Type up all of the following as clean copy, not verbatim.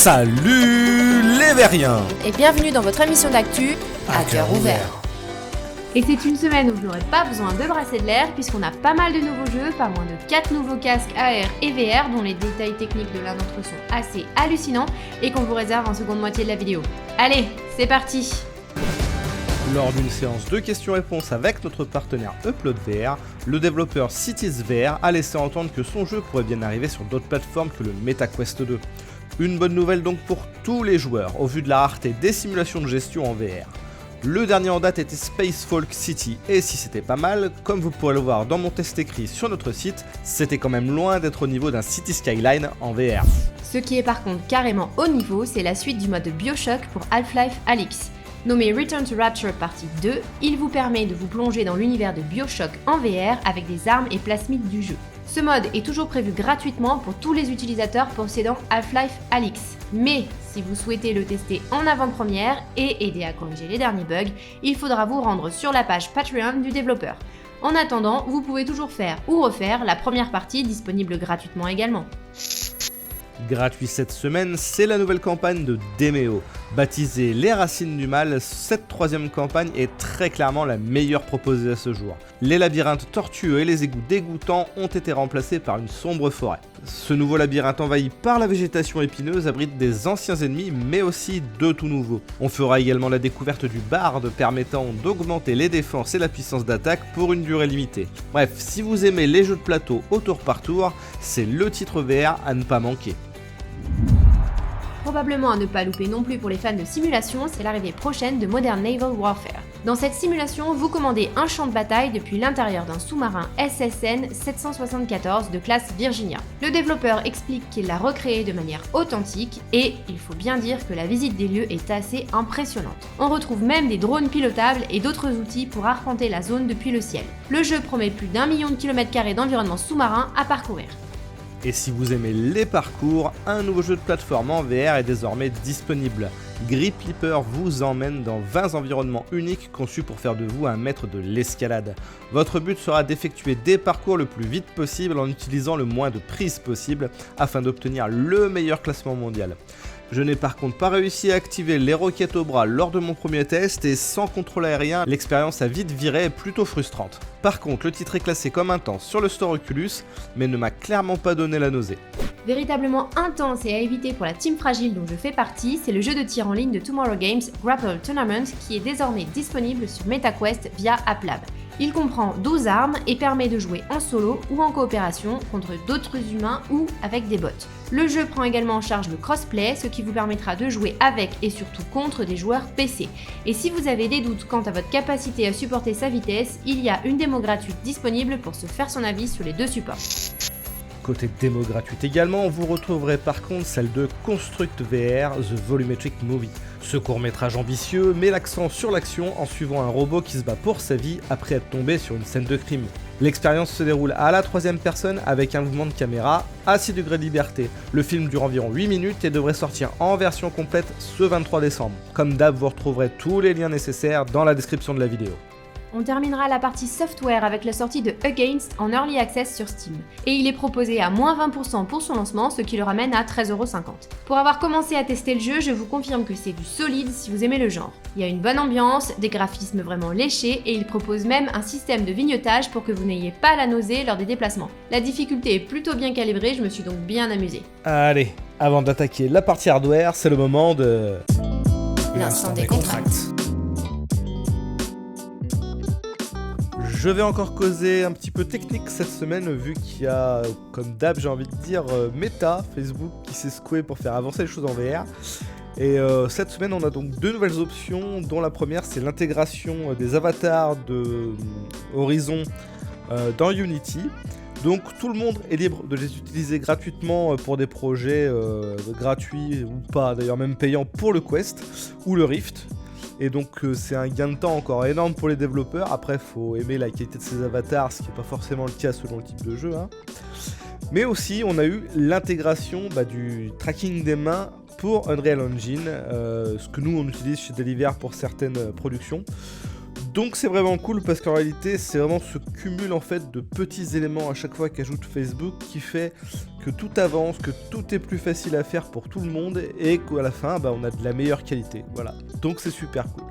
Salut les Veriens et bienvenue dans votre émission d'actu à cœur ouvert. Et c'est une semaine où vous n'aurez pas besoin de brasser de l'air puisqu'on a pas mal de nouveaux jeux, pas moins de 4 nouveaux casques AR et VR dont les détails techniques de l'un d'entre eux sont assez hallucinants et qu'on vous réserve en seconde moitié de la vidéo. Allez, c'est parti! Lors d'une séance de questions-réponses avec notre partenaire Upload VR, le développeur Cities VR a laissé entendre que son jeu pourrait bien arriver sur d'autres plateformes que le MetaQuest 2. Une bonne nouvelle donc pour tous les joueurs, au vu de la rareté des simulations de gestion en VR. Le dernier en date était Spacefalk City, et si c'était pas mal, comme vous pourrez le voir dans mon test écrit sur notre site, c'était quand même loin d'être au niveau d'un City Skyline en VR. Ce qui est par contre carrément au niveau, c'est la suite du mode BioShock pour Half-Life Alyx. Nommé Return to Rapture partie 2, il vous permet de vous plonger dans l'univers de BioShock en VR avec des armes et plasmides du jeu. Ce mode est toujours prévu gratuitement pour tous les utilisateurs possédant Half-Life Alyx. Mais si vous souhaitez le tester en avant-première et aider à corriger les derniers bugs, il faudra vous rendre sur la page Patreon du développeur. En attendant, vous pouvez toujours faire ou refaire la première partie disponible gratuitement également. Gratuit cette semaine, c'est la nouvelle campagne de Demeo. Baptisée Les Racines du Mal, cette troisième campagne est très clairement la meilleure proposée à ce jour. Les labyrinthes tortueux et les égouts dégoûtants ont été remplacés par une sombre forêt. Ce nouveau labyrinthe envahi par la végétation épineuse abrite des anciens ennemis mais aussi deux tout nouveaux. On fera également la découverte du barde permettant d'augmenter les défenses et la puissance d'attaque pour une durée limitée. Bref, si vous aimez les jeux de plateau au tour par tour, c'est le titre VR à ne pas manquer. Probablement à ne pas louper non plus pour les fans de simulation, c'est l'arrivée prochaine de Modern Naval Warfare. Dans cette simulation, vous commandez un champ de bataille depuis l'intérieur d'un sous-marin SSN 774 de classe Virginia. Le développeur explique qu'il l'a recréé de manière authentique et il faut bien dire que la visite des lieux est assez impressionnante. On retrouve même des drones pilotables et d'autres outils pour arpenter la zone depuis le ciel. Le jeu promet plus d'1 million de km² d'environnement sous-marin à parcourir. Et si vous aimez les parcours, un nouveau jeu de plateforme en VR est désormais disponible. Grip Leaper vous emmène dans 20 environnements uniques conçus pour faire de vous un maître de l'escalade. Votre but sera d'effectuer des parcours le plus vite possible en utilisant le moins de prises possible afin d'obtenir le meilleur classement mondial. Je n'ai par contre pas réussi à activer les roquettes au bras lors de mon premier test et sans contrôle aérien, l'expérience a vite viré plutôt frustrante. Par contre, le titre est classé comme intense sur le store Oculus, mais ne m'a clairement pas donné la nausée. Véritablement intense et à éviter pour la team fragile dont je fais partie, c'est le jeu de tir en ligne de Tomorrow Games, Grapple Tournament, qui est désormais disponible sur MetaQuest via AppLab. Il comprend 12 armes et permet de jouer en solo ou en coopération contre d'autres humains ou avec des bots. Le jeu prend également en charge le crossplay, ce qui vous permettra de jouer avec et surtout contre des joueurs PC. Et si vous avez des doutes quant à votre capacité à supporter sa vitesse, il y a une démo gratuite disponible pour se faire son avis sur les deux supports. Côté démo gratuite également, vous retrouverez par contre celle de Construct VR The Volumetric Movie. Ce court-métrage ambitieux met l'accent sur l'action en suivant un robot qui se bat pour sa vie après être tombé sur une scène de crime. L'expérience se déroule à la troisième personne avec un mouvement de caméra à 6 degrés de liberté. Le film dure environ 8 minutes et devrait sortir en version complète ce 23 décembre. Comme d'hab, vous retrouverez tous les liens nécessaires dans la description de la vidéo. On terminera la partie software avec la sortie de Against en Early Access sur Steam. Et il est proposé à moins 20% pour son lancement, ce qui le ramène à 13,50€. Pour avoir commencé à tester le jeu, je vous confirme que c'est du solide si vous aimez le genre. Il y a une bonne ambiance, des graphismes vraiment léchés et il propose même un système de vignotage pour que vous n'ayez pas la nausée lors des déplacements. La difficulté est plutôt bien calibrée, je me suis donc bien amusé. Allez, avant d'attaquer la partie hardware, c'est le moment de... L'instant des contracts. Je vais encore causer un petit peu technique cette semaine vu qu'il y a, comme d'hab j'ai envie de dire, Meta, Facebook qui s'est secoué pour faire avancer les choses en VR. Et cette semaine on a donc deux nouvelles options dont la première c'est l'intégration des avatars de Horizon dans Unity. Donc tout le monde est libre de les utiliser gratuitement pour des projets gratuits ou pas, d'ailleurs même payants pour le Quest ou le Rift. Et donc c'est un gain de temps encore énorme pour les développeurs. Après faut aimer la qualité de ces avatars, ce qui n'est pas forcément le cas selon le type de jeu, hein. Mais aussi on a eu l'intégration du tracking des mains pour Unreal Engine, ce que nous on utilise chez Deliver pour certaines productions. Donc c'est vraiment cool parce qu'en réalité c'est vraiment ce cumul en fait de petits éléments à chaque fois qu'ajoute Facebook qui fait que tout avance, que tout est plus facile à faire pour tout le monde et qu'à la fin on a de la meilleure qualité. Voilà, donc c'est super cool.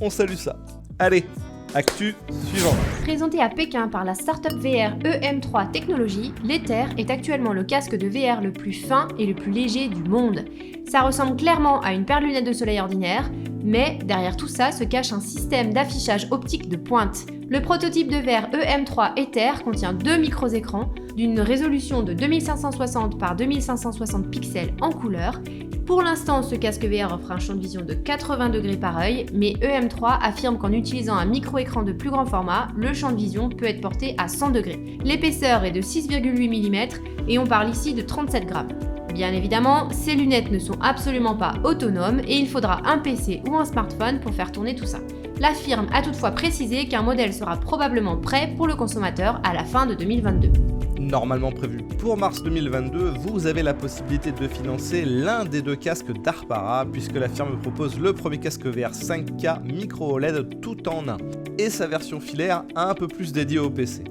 On salue ça. Allez, actu suivant. Présenté à Pékin par la startup VR EM3 Technologies, l'Ether est actuellement le casque de VR le plus fin et le plus léger du monde. Ça ressemble clairement à une paire de lunettes de soleil ordinaire, mais derrière tout ça se cache un système d'affichage optique de pointe. Le prototype de VR EM3 Ether contient 2 micros-écrans d'une résolution de 2560 par 2560 pixels en couleur. Pour l'instant, ce casque VR offre un champ de vision de 80 degrés par œil, mais EM3 affirme qu'en utilisant un micro-écran de plus grand format, le champ de vision peut être porté à 100 degrés. L'épaisseur est de 6,8 mm et on parle ici de 37 grammes. Bien évidemment, ces lunettes ne sont absolument pas autonomes et il faudra un PC ou un smartphone pour faire tourner tout ça. La firme a toutefois précisé qu'un modèle sera probablement prêt pour le consommateur à la fin de 2022. Normalement prévu pour mars 2022, vous avez la possibilité de financer l'un des 2 casques d'Arpara puisque la firme propose le premier casque VR 5K micro OLED tout en un et sa version filaire un peu plus dédiée au PC.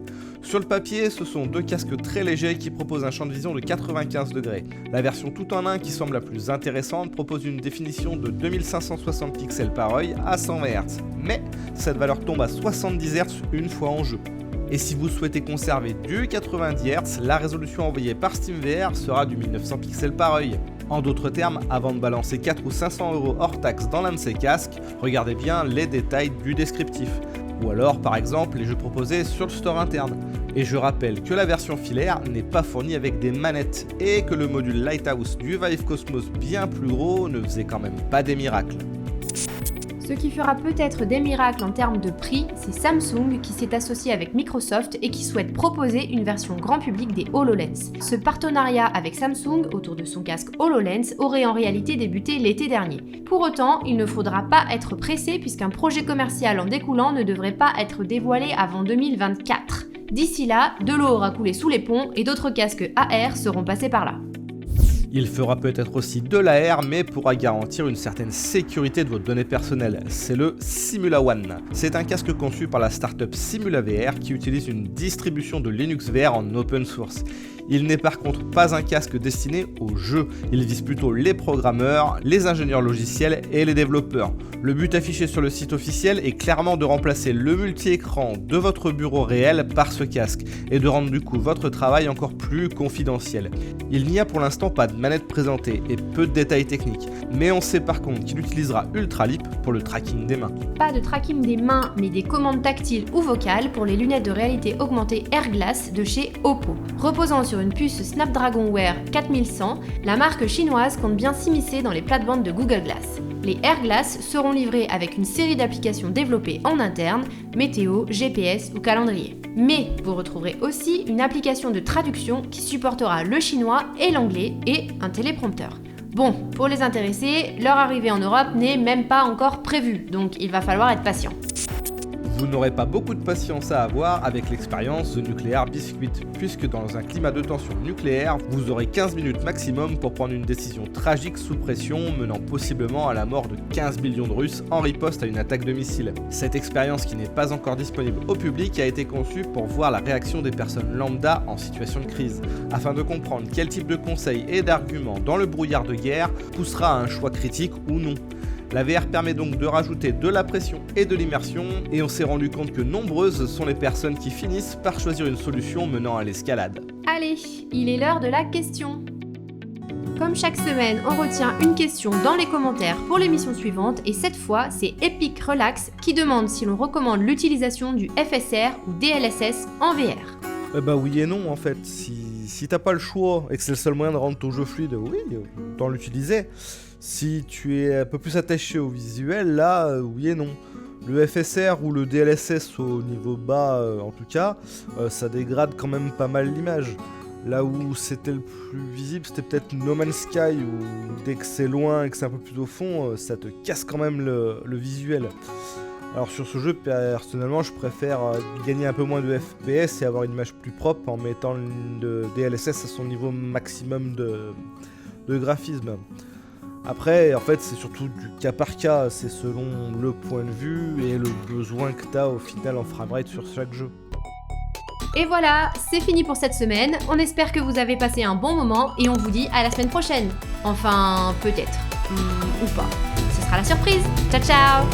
Sur le papier, ce sont 2 casques très légers qui proposent un champ de vision de 95 degrés. La version tout en un qui semble la plus intéressante propose une définition de 2560 pixels par œil à 120 Hz, mais cette valeur tombe à 70 Hz une fois en jeu. Et si vous souhaitez conserver du 90 Hz, la résolution envoyée par SteamVR sera du 1900 pixels par œil. En d'autres termes, avant de balancer 4 ou 500 € hors taxe dans l'un de ces casques, regardez bien les détails du descriptif. Ou alors par exemple les jeux proposés sur le store interne. Et je rappelle que la version filaire n'est pas fournie avec des manettes et que le module Lighthouse du Vive Cosmos bien plus gros ne faisait quand même pas des miracles. Ce qui fera peut-être des miracles en termes de prix, c'est Samsung qui s'est associé avec Microsoft et qui souhaite proposer une version grand public des HoloLens. Ce partenariat avec Samsung autour de son casque HoloLens aurait en réalité débuté l'été dernier. Pour autant, il ne faudra pas être pressé puisqu'un projet commercial en découlant ne devrait pas être dévoilé avant 2024. D'ici là, de l'eau aura coulé sous les ponts et d'autres casques AR seront passés par là. Il fera peut-être aussi de l'AR, mais pourra garantir une certaine sécurité de vos données personnelles. C'est le SimulaOne. C'est un casque conçu par la startup SimulaVR qui utilise une distribution de Linux VR en open source. Il n'est par contre pas un casque destiné aux jeux, il vise plutôt les programmeurs, les ingénieurs logiciels et les développeurs. Le but affiché sur le site officiel est clairement de remplacer le multi-écran de votre bureau réel par ce casque et de rendre du coup votre travail encore plus confidentiel. Il n'y a pour l'instant pas de manette présentée et peu de détails techniques, mais on sait par contre qu'il utilisera Ultralip pour le tracking des mains. Pas de tracking des mains, mais des commandes tactiles ou vocales pour les lunettes de réalité augmentée Airglass de chez Oppo. Reposant sur une puce Snapdragon Wear 4100, la marque chinoise compte bien s'immiscer dans les plates-bandes de Google Glass. Les Airglass seront livrés avec une série d'applications développées en interne, météo, GPS ou calendrier. Mais vous retrouverez aussi une application de traduction qui supportera le chinois et l'anglais et un téléprompteur. Bon, pour les intéressés, leur arrivée en Europe n'est même pas encore prévue, donc il va falloir être patient. Vous n'aurez pas beaucoup de patience à avoir avec l'expérience The Nuclear Biscuit, puisque dans un climat de tension nucléaire, vous aurez 15 minutes maximum pour prendre une décision tragique sous pression, menant possiblement à la mort de 15 millions de Russes en riposte à une attaque de missile. Cette expérience qui n'est pas encore disponible au public a été conçue pour voir la réaction des personnes lambda en situation de crise, afin de comprendre quel type de conseils et d'arguments dans le brouillard de guerre poussera à un choix critique ou non. La VR permet donc de rajouter de la pression et de l'immersion, et on s'est rendu compte que nombreuses sont les personnes qui finissent par choisir une solution menant à l'escalade. Allez, il est l'heure de la question. Comme chaque semaine, on retient une question dans les commentaires pour l'émission suivante, et cette fois, c'est Epic Relax qui demande si l'on recommande l'utilisation du FSR ou DLSS en VR. Bah oui et non en fait, si t'as pas le choix et que c'est le seul moyen de rendre ton jeu fluide, oui, autant l'utiliser. Si tu es un peu plus attaché au visuel, là, oui et non. Le FSR ou le DLSS au niveau bas, en tout cas, ça dégrade quand même pas mal l'image. Là où c'était le plus visible, c'était peut-être No Man's Sky, où dès que c'est loin et que c'est un peu plus au fond, ça te casse quand même le visuel. Alors sur ce jeu, personnellement, je préfère gagner un peu moins de FPS et avoir une image plus propre en mettant le DLSS à son niveau maximum de graphisme. Après, en fait, c'est surtout du cas par cas, c'est selon le point de vue et le besoin que t'as au final en framerate sur chaque jeu. Et voilà, c'est fini pour cette semaine. On espère que vous avez passé un bon moment et on vous dit à la semaine prochaine. Enfin, peut-être. Ou pas. Ce sera la surprise. Ciao ciao.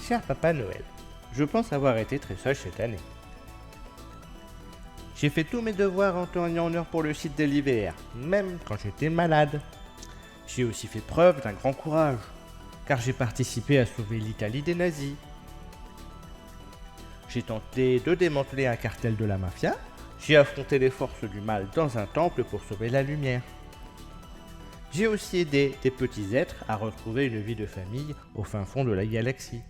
Cher Papa Noël, je pense avoir été très sage cette année. J'ai fait tous mes devoirs en temps et en heure pour le site de l'IVR, même quand j'étais malade. J'ai aussi fait preuve d'un grand courage, car j'ai participé à sauver l'Italie des nazis. J'ai tenté de démanteler un cartel de la mafia, j'ai affronté les forces du mal dans un temple pour sauver la lumière. J'ai aussi aidé des petits êtres à retrouver une vie de famille au fin fond de la galaxie.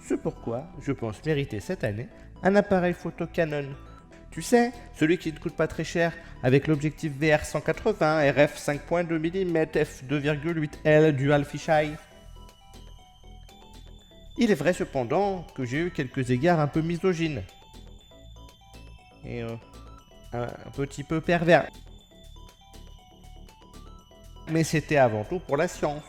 C'est pourquoi je pense mériter cette année un appareil photo Canon. Tu sais, celui qui ne coûte pas très cher, avec l'objectif VR 180 RF 5.2 mm f2.8L Dual Fisheye. Il est vrai cependant que j'ai eu quelques égards un peu misogynes. Et un petit peu pervers. Mais c'était avant tout pour la science.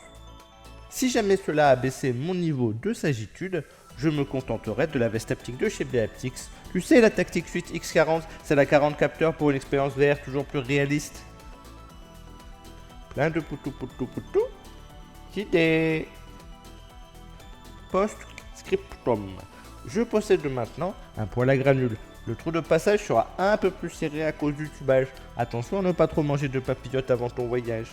Si jamais cela a baissé mon niveau de sagitude, je me contenterai de la veste haptique de chez Beaptix. Tu sais, la Tactic Suite X40, c'est la 40 capteurs pour une expérience VR toujours plus réaliste. Plein de poutou. Idée. Post-scriptum. Je possède maintenant un poêle à granules. Le trou de passage sera un peu plus serré à cause du tubage. Attention à ne pas trop manger de papillotes avant ton voyage.